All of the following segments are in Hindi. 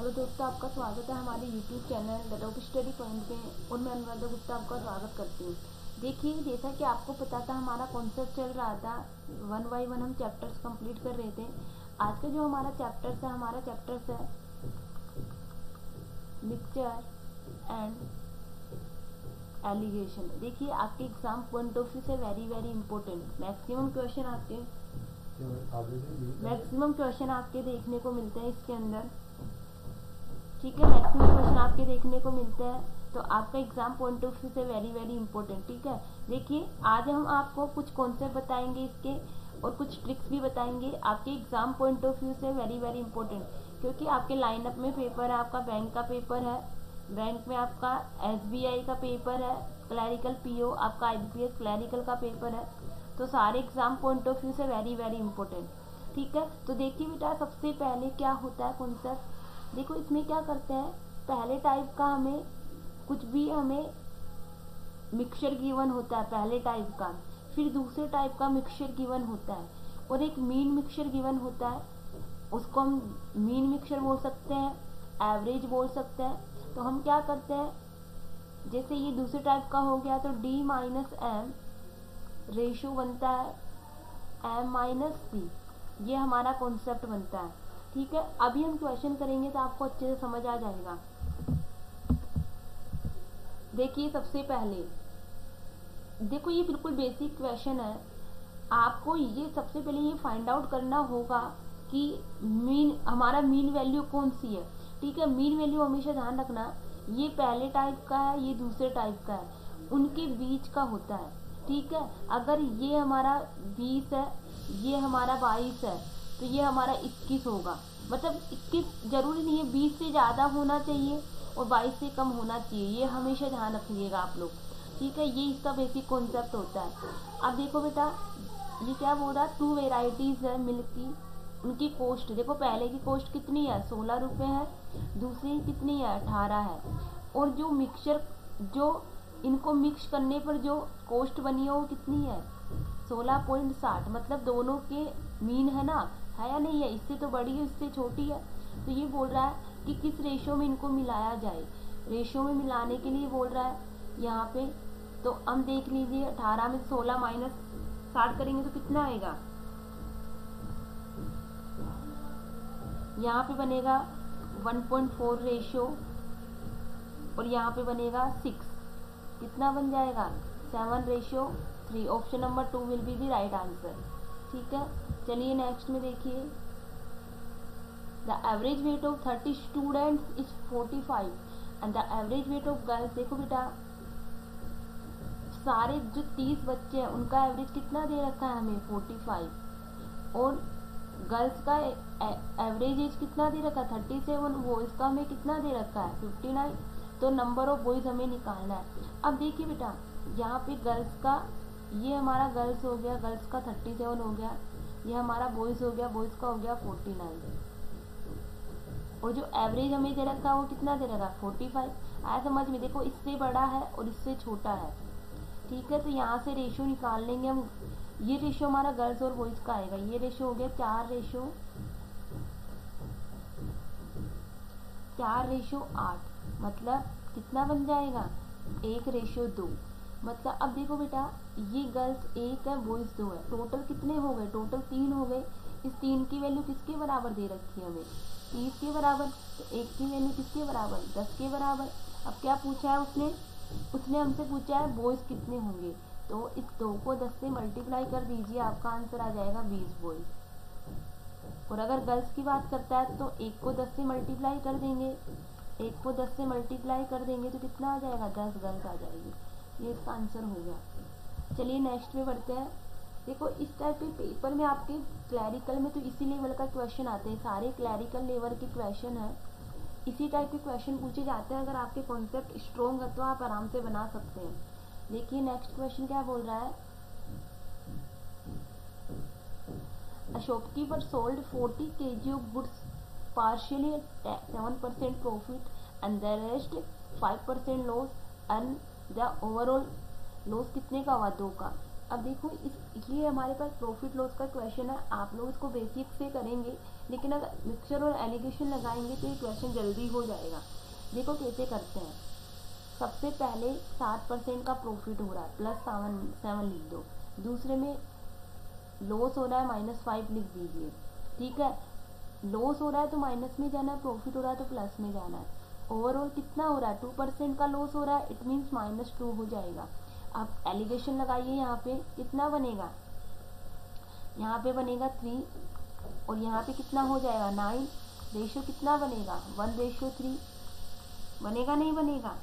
हेलो दोस्तों, आपका स्वागत है हमारे YouTube channel the top study point में और मैं अनुराधा गुप्ता आपका स्वागत करती हूँ। देखिए, जैसा कि आपको पता था हमारा कॉन्सेप्ट चल रहा था, वन बाय वन हम चैप्टर्स कंप्लीट कर रहे थे। आज का जो हमारा चैप्टर्स है मिक्सचर एंड एलिगेशन। देखिए, आपके एग्जाम पॉइंट ऑफ व्यू से very very important maximum question आपके देखने को मिलते हैं इसके अंदर। ठीक है, मैक्सिमम क्वेश्चन आपके देखने को मिलते हैं, तो आपका एग्जाम पॉइंट ऑफ व्यू से वेरी वेरी इंपॉर्टेंट। ठीक है, देखिए आज हम आपको कुछ कॉन्सेप्ट बताएंगे इसके और कुछ ट्रिक्स भी बताएंगे, आपके एग्जाम पॉइंट ऑफ व्यू से वेरी वेरी इंपॉर्टेंट, क्योंकि आपके लाइनअप में पेपर है, आपका बैंक का पेपर है, बैंक में आपका SBI का पेपर है, क्लैरिकल PO, आपका IBPS क्लैरिकल का पेपर है, तो सारे एग्जाम पॉइंट ऑफ व्यू से वेरी वेरी इंपॉर्टेंट। ठीक है, तो देखिए बेटा, सबसे पहले क्या होता है कॉन्सेप्ट। देखो, इसमें क्या करते हैं, पहले टाइप का हमें कुछ भी हमें मिक्सचर गिवन होता है पहले टाइप का, फिर दूसरे टाइप का मिक्सचर गिवन होता है और एक मीन मिक्सचर गिवन होता है। उसको हम मीन मिक्सचर बोल सकते हैं, एवरेज बोल सकते हैं। तो हम क्या करते हैं, जैसे ये दूसरे टाइप का हो गया तो D माइनस M रेशो बनता है M माइनस C, ये हमारा कॉन्सेप्ट बनता है। ठीक है, अभी हम क्वेश्चन करेंगे तो आपको अच्छे से समझ आ जाएगा। देखिए, सबसे पहले देखो, ये बिल्कुल बेसिक क्वेश्चन है। आपको ये सबसे पहले ये फाइंड आउट करना होगा कि हमारा मीन वैल्यू कौन सी है। ठीक है, मीन वैल्यू हमेशा ध्यान रखना, ये पहले टाइप का है, ये दूसरे टाइप का है, उनके बीच का होता है। ठीक है, अगर ये हमारा 20 है, ये हमारा 22 है, तो ये हमारा 21 होगा। मतलब 21 जरूरी नहीं है 20 से ज़्यादा होना चाहिए और 22 से कम होना चाहिए, ये हमेशा ध्यान रखिएगा आप लोग। ठीक है, ये इसका बेसिक कॉन्सेप्ट होता है। अब देखो बेटा, ये क्या बोल रहा है, 2 वेराइटीज़ है मिल्क की, उनकी कॉस्ट देखो, पहले की कॉस्ट कितनी है, 16 रुपये है, दूसरी कितनी है, 18 है, और जो मिक्सचर जो इनको मिक्स करने पर जो कॉस्ट बनी है वो कितनी है, 16.60। मतलब दोनों के मीन है ना, है या नहीं है, इससे तो बड़ी है, इससे छोटी है। तो ये बोल रहा है कि किस रेशो में इनको मिलाया जाए। रेशो में मिलाने के लिए बोल रहा है यहाँ पे, तो हम देख लीजिए 18 में 16 माइनस 60 करेंगे तो कितना आएगा, यहाँ पे बनेगा 1.4 रेशो और यहाँ पे बनेगा 6, कितना बन जाएगा 7:3। Option number 2 will be the right answer. ठीक है, चलिए नेक्स्ट में देखिए, the average weight of 30 students is 45 and the average weight of girls. देखो बेटा, सारे जो 30 बच्चे हैं उनका एवरेज कितना दे रखा है हमें, 45, और गर्ल्स का एवरेज एज कितना दे रखा है, 37, बॉयज़ का हमें कितना दे रखा है, 59। तो नंबर ऑफ बॉयज़ हमें निकालना है। अब देखिए बेटा, यहाँ पे गर्ल्स का, ये हमारा गर्ल्स हो गया, गर्ल्स का 37 हो गया, ये हमारा बॉयज़ हो गया, बॉयज़ का हो गया 49, और जो एवरेज हमें दे रखा है वो कितना दे रखा है, 45। आया समझ में। देखो, इससे बड़ा है और इससे छोटा है। ठीक है, तो यहाँ से रेशो निकाल लेंगे हम। ये रेशो हमारा गर्ल्स और बॉयज़ का आएगा, ये रेशो हो गया 4:8, मतलब कितना बन जाएगा, 1:2। मतलब अब देखो बेटा, ये गर्ल्स 1 है, बॉयज़ 2 है, टोटल कितने हो गए, टोटल 3 हो गए। इस 3 की वैल्यू किसके बराबर दे रखी है हमें, 30 के बराबर। तो 1 की वैल्यू किसके बराबर, 10 के बराबर। अब क्या पूछा है उसने हमसे पूछा है बॉयज़ कितने होंगे, तो इस 2 को 10 से मल्टीप्लाई कर दीजिए, आपका आंसर आ जाएगा 20 बॉयज़। और अगर गर्ल्स की बात करता है तो 1 को 10 से मल्टीप्लाई कर देंगे, 1 को 10 से मल्टीप्लाई कर देंगे तो कितना आ जाएगा, 10 गर्ल्स आ जाएगी। ये इसका आंसर हो गया। चलिए नेक्स्ट में बढ़ते हैं। देखो, इस टाइप के पेपर में आपके क्लैरिकल में तो इसी लेवल का क्वेश्चन आते हैं, सारे क्लैरिकल लेवल के क्वेश्चन है, इसी टाइप के क्वेश्चन पूछे जाते हैं। अगर आपके कॉन्सेप्ट स्ट्रॉन्ग है तो आप आराम से बना सकते हैं। देखिए नेक्स्ट क्वेश्चन क्या बोल रहा है, A shopkeeper sold 40 kg of goods, partially at 7% profit and the rest 5% loss, and the overall loss कितने का हुआ, 2 का। अब देखो ये हमारे पास प्रॉफिट लॉस का क्वेश्चन है, आप लोग इसको बेसिक से करेंगे, लेकिन अगर मिक्सचर और एलिगेशन लगाएंगे तो ये क्वेश्चन जल्दी हो जाएगा। देखो कैसे करते हैं। सबसे पहले 60% का प्रॉफिट हो रहा है, +7 लिख दो। दूसरे में लॉस हो रहा है -5 लिख दीजिए। ठीक है, लॉस हो रहा है तो माइनस में जाना है, प्रॉफिट हो रहा है तो प्लस में जाना है। ओवरऑल कितना हो रहा है, 2% का लॉस हो रहा है, इट मीन्स -2 हो जाएगा। अब एलिगेशन लगाइए, यहाँ पे कितना बनेगा, यहाँ पे बनेगा 3 और यहाँ पे कितना हो जाएगा 9। रेशो कितना बनेगा 1:3 बनेगा, नहीं बनेगा।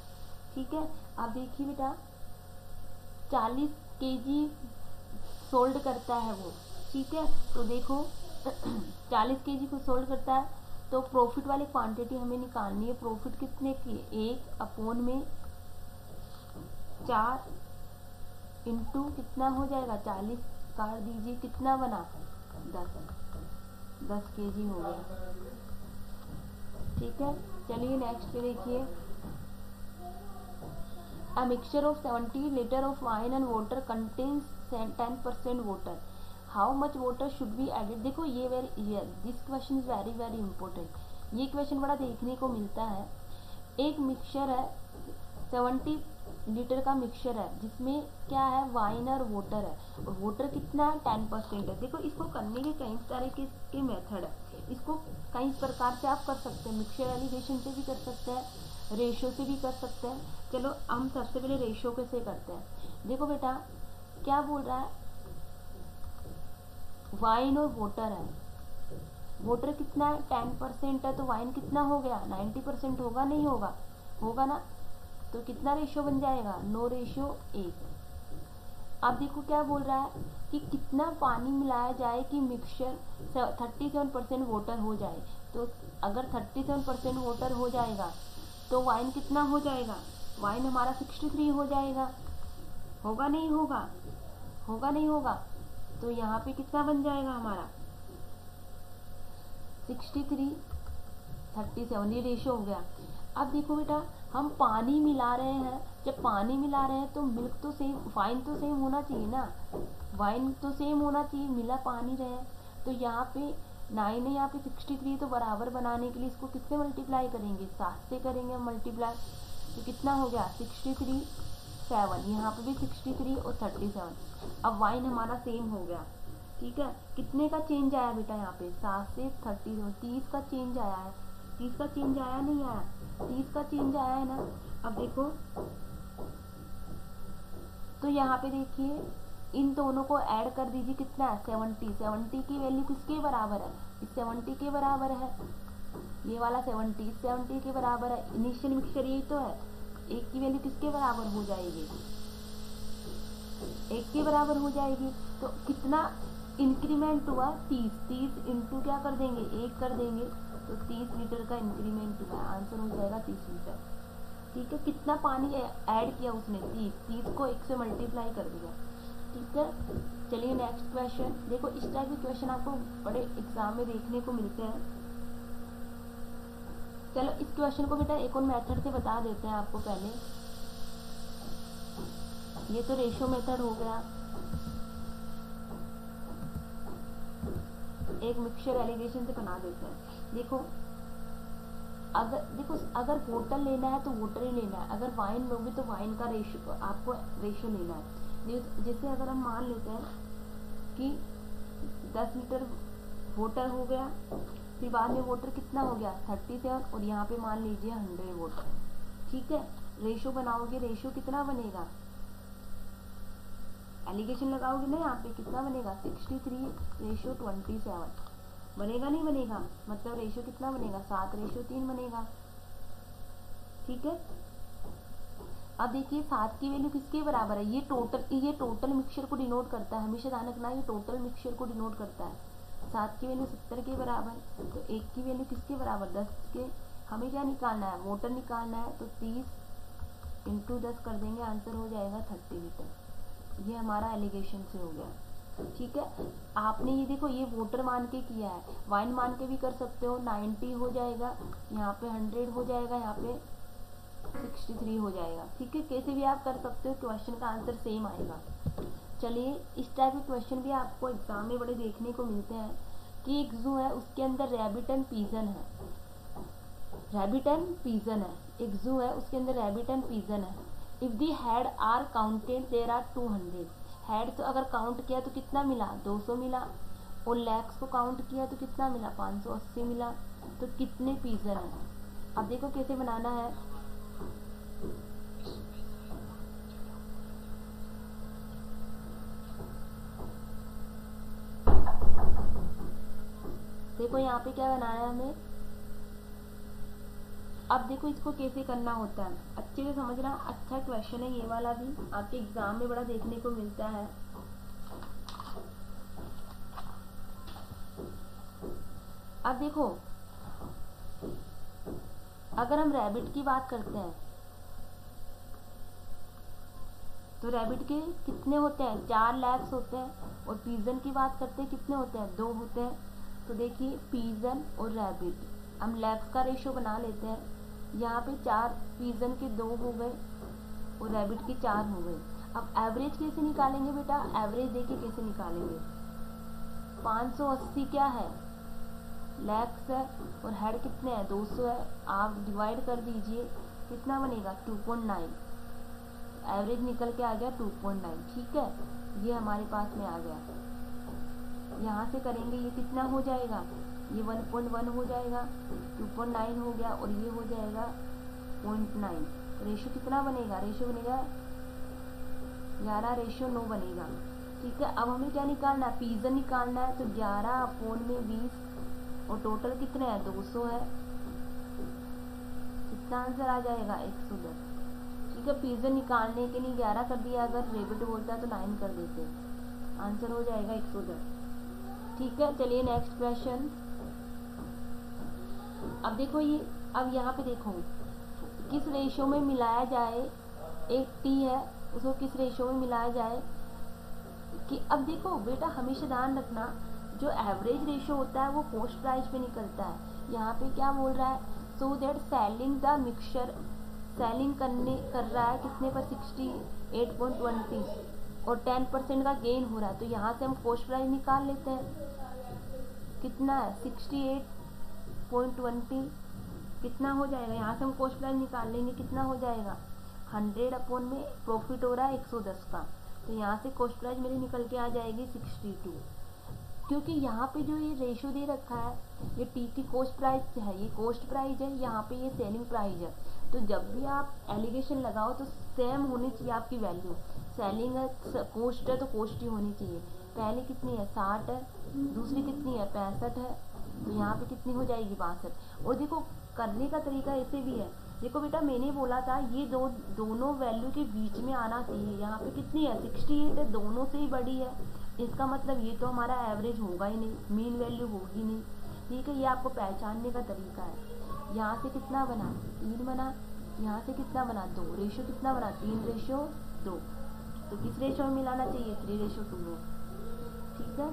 ठीक है, अब देखिए बेटा 40 kg सोल्ड करता है वो। ठीक है, तो देखो 40 kg को सोल्ड करता है, तो प्रॉफिट वाली क्वांटिटी हमें निकालनी है। प्रॉफिट कितने की, 1/4 इंटू कितना हो जाएगा 40 काट दीजिए, कितना बना 10 kg हो गया। ठीक है, चलिए नेक्स्ट पे देखिए। A mixture of 70 liter of wine and water contains 10% water. How much water should be added? देखो ये this question is very very important. ये क्वेश्चन बड़ा देखने को मिलता है। एक मिक्सचर है, 70 लीटर का मिक्सचर है, जिसमें क्या है वाइन और वाटर है, और वाटर कितना है 10% है। देखो इसको करने के कई तरीके के मेथड है, इसको कई प्रकार से आप कर सकते हैं। मिक्सचर एलिगेशन से भी कर सकते हैं, रेशो से भी कर सकते हैं। चलो हम सबसे पहले रेशो कैसे करते हैं। देखो बेटा क्या बोल रहा है, वाइन और वाटर है, वाटर कितना है 10% है, तो वाइन कितना हो गया 90% होगा, नहीं होगा, होगा ना। तो कितना रेशो बन जाएगा 9:1। अब देखो क्या बोल रहा है कि कितना पानी मिलाया जाए कि मिक्सचर 37% वाटर हो जाए। तो अगर 37% वाटर हो जाएगा तो वाइन कितना हो जाएगा, वाइन हमारा 63 हो जाएगा, होगा नहीं होगा, होगा नहीं होगा। तो यहाँ पे कितना बन जाएगा हमारा 63 37, ये रेशो हो गया। अब देखो बेटा हम पानी मिला रहे हैं, जब पानी मिला रहे हैं तो मिल्क तो सेम, वाइन तो सेम होना चाहिए ना, वाइन तो सेम होना चाहिए, मिला पानी रहे। तो यहाँ पे 9 है, यहाँ पे 63, तो बराबर बनाने के लिए इसको किससे मल्टीप्लाई करेंगे, 7 से करेंगे हम मल्टीप्लाई। तो कितना हो गया 63 7, यहाँ पे भी 63 और 37। अब वाइन हमारा सेम हो गया। ठीक है, कितने का चेंज आया बेटा यहाँ पे 7 से 37, 30 का चेंज आया है। 30 का चेंज आया नहीं आया, 30 का चेंज आया है ना। अब देखो तो यहाँ पे देखिए इन दोनों को ऐड कर दीजिए, कितना है 70 की वैल्यू किसके बराबर है, इस 70 के बराबर है, ये वाला 70 के बराबर है। इनिशियल मिक्सचर यही तो है, 1 की वैल्यू किसके बराबर हो जाएगी, 1 के बराबर हो जाएगी। तो कितना इंक्रीमेंट हुआ 30 इंटू क्या कर देंगे 1 कर देंगे, तो 30 लीटर का इंक्रीमेंट हुआ, आंसर हो जाएगा 30 लीटर। ठीक है, कितना पानी ऐड किया उसने 30 को 1 से मल्टीप्लाई कर दिया। ठीक है, चलिए नेक्स्ट क्वेश्चन। देखो इस टाइप के क्वेश्चन आपको बड़े एग्जाम में देखने को मिलते हैं। चलो इस क्वेश्चन को बेटा एक और मेथड से बता देते हैं आपको। पहले ये तो रेशो मेथड हो गया, एक मिक्सचर एलिगेशन से बना देते हैं। देखो अगर वोटर लेना है तो वोटर ही लेना है, अगर वाइन लोगे तो वाइन का रेशो, आपको रेशो लेना है। जैसे अगर हम मान लेते हैं कि 10 लीटर वोटर हो गया, फिर बाद में वोटर कितना हो गया 37, और यहाँ पे मान लीजिए 100 वोटर। ठीक है, रेशो बनाओगे, रेशो कितना बनेगा, एलिगेशन लगाओगे ना, यहाँ पे कितना बनेगा 63:27 बनेगा, नहीं बनेगा, मतलब रेशो कितना बनेगा 7:3 बनेगा। ठीक है, अब देखिए 7 की वैल्यू किसके बराबर है, ये टोटल मिक्सचर को डिनोट करता है, हमेशा ध्यान रखना ये टोटल मिक्सचर को डिनोट करता है। 7 की वैल्यू 70 के बराबर, तो 1 की वैल्यू किसके बराबर 10 के। हमें क्या निकालना है, वोटर निकालना है, तो 30 इंटू 10 कर देंगे, आंसर हो जाएगा 30 लीटर। ये हमारा एलिगेशन से हो गया। ठीक है, आपने ये देखो ये वोटर मान के किया है, वाइन मान के भी कर सकते हो, 90 हो जाएगा, यहाँ पे 100 हो जाएगा, यहाँ पे 63 हो जाएगा। ठीक है, कैसे भी आप कर सकते हो, क्वेश्चन का आंसर सेम आएगा। चलिए इस टाइप के क्वेश्चन भी आपको एग्जाम में बड़े देखने को मिलते हैं कि एक जू है उसके अंदर रैबिट एंड पीजन है, रैबिट एंड पीजन है, एक जू है उसके अंदर रैबिट एंड पीजन है। If the head are counted there are 200, head तो अगर काउंट किया तो कितना मिला 200 मिला, और लेग्स को काउंट किया तो कितना मिला 580 मिला, तो कितने पीजन है। अब देखो कैसे बनाना है। देखो यहाँ पे क्या बनाना है हमें। अब देखो इसको कैसे करना होता है, अच्छे से समझना। अच्छा क्वेश्चन है ये वाला भी, आपके एग्जाम में बड़ा देखने को मिलता है। अब देखो अगर हम रैबिट की बात करते हैं तो रैबिट के कितने होते हैं 4 लेग्स होते हैं, और पीजन की बात करते हैं कितने होते हैं 2 होते हैं। तो देखिए पीजन और रैबिट, हम लेग्स का रेशियो बना लेते हैं। यहाँ पे 4 पीजन के 2 हो गए और रैबिट के 4 हो गए। अब एवरेज कैसे निकालेंगे बेटा, एवरेज देखिए कैसे निकालेंगे। 580 क्या है लेग्स है, और हेड कितने हैं 200 है। आप डिवाइड कर दीजिए, कितना बनेगा 2.9, एवरेज निकल के आ गया 2.9। ठीक है, ये हमारे पास में आ गया। यहाँ से करेंगे ये कितना हो जाएगा, ये 1.1 हो जाएगा, 2.9 हो गया, और ये हो जाएगा 0.9। रेशो कितना बनेगा, रेशो बनेगा 11:9 बनेगा। ठीक है, अब हमें क्या निकालना है, पीजन निकालना है। तो 11/20, और टोटल कितने हैं 200 है। कितना आंसर आ जाएगा 110। ठीक है, पीजन निकालने के लिए 11 कर दिया, अगर रेबिट बोलता है तो 9 कर देते, आंसर हो जाएगा 110। ठीक है, चलिए नेक्स्ट क्वेश्चन। अब देखो ये, अब यहाँ पे देखो किस रेशो में मिलाया जाए, एक टी है उसको किस रेशो में मिलाया जाए कि। अब देखो बेटा हमेशा ध्यान रखना, जो एवरेज रेशो होता है वो कॉस्ट प्राइस पे निकलता है। यहाँ पे क्या बोल रहा है, so that selling the mixture, selling कर रहा है कितने पर 68.20, और 10% का गेन हो रहा है। तो यहाँ से हम कॉस्ट प्राइस निकाल लेते हैं, कितना है 68.20, कितना हो जाएगा। यहाँ से हम कॉस्ट प्राइस निकाल लेंगे, कितना हो जाएगा 100 में प्रॉफिट हो रहा है 110 का, तो यहाँ से कॉस्ट प्राइस मेरी निकल के आ जाएगी 62। क्योंकि यहाँ पे जो ये रेशो दे रखा है, ये टी की कॉस्ट प्राइस है, ये कॉस्ट प्राइस है, यहाँ पे ये सेलिंग प्राइस है। तो जब भी आप एलिगेशन लगाओ तो सेम होनी चाहिए आपकी वैल्यू। सेलिंग है, कॉस्ट है, तो कॉस्ट ही होनी चाहिए। पहले कितनी है 60 है, दूसरी कितनी है 65 है, तो यहाँ पे कितनी हो जाएगी 62। और देखो करने का तरीका ऐसे भी है, देखो बेटा मैंने बोला था ये दोनों वैल्यू के बीच में आना चाहिए। यहाँ पे कितनी है 68 है, दोनों से ही बड़ी है, इसका मतलब ये तो हमारा एवरेज होगा ही नहीं, मीन वैल्यू होगी नहीं। ठीक है, ये आपको पहचानने का तरीका है। यहाँ से कितना बना 3 बना, यहाँ से कितना बना 2, रेशो कितना बना 3:2, तो किस रेशो में मिलाना चाहिए 3:2 में। ठीक है,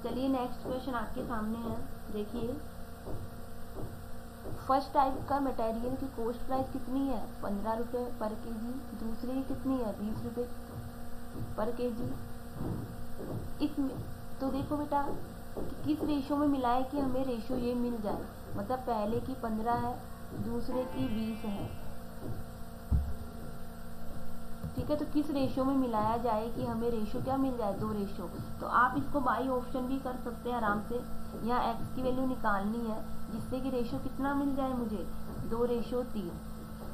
चलिए नेक्स्ट क्वेश्चन आपके सामने है। देखिए फर्स्ट टाइप का मटेरियल की कॉस्ट प्राइस कितनी है 15 रुपये पर केजी, दूसरी कितनी है 20 रुपये पर केजी। इसमें तो देखो बेटा कि किस रेशो में मिलाए कि हमें रेशो ये मिल जाए, मतलब पहले की 15 है, दूसरे की 20 है। ठीक है, तो किस रेशो में मिलाया जाए कि हमें रेशो क्या मिल जाए 2 रेशो। तो आप इसको बाई ऑप्शन भी कर सकते हैं आराम से। यहाँ एक्स की वैल्यू निकालनी है जिससे कि रेशो कितना मिल जाए मुझे 2:3।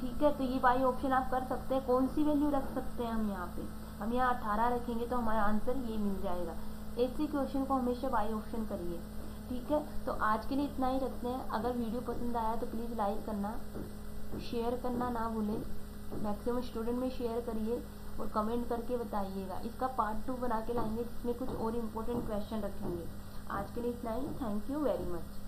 ठीक है, तो ये बाई ऑप्शन आप कर सकते हैं। कौन सी वैल्यू रख सकते हैं हम यहाँ पे, हम यहाँ 18 रखेंगे तो हमारा आंसर ये मिल जाएगा। ऐसे क्वेश्चन को हमेशा बाई ऑप्शन करिए। ठीक है, तो आज के लिए इतना ही रखते हैं। अगर वीडियो पसंद आया तो प्लीज़ लाइक करना, शेयर करना ना भूलें, मैक्सिमम स्टूडेंट में शेयर करिए और कमेंट करके बताइएगा। इसका पार्ट 2 बना के लाएंगे जिसमें कुछ और इम्पोर्टेंट क्वेश्चन रखेंगे। आज के लिए इतना ही, थैंक यू वेरी मच।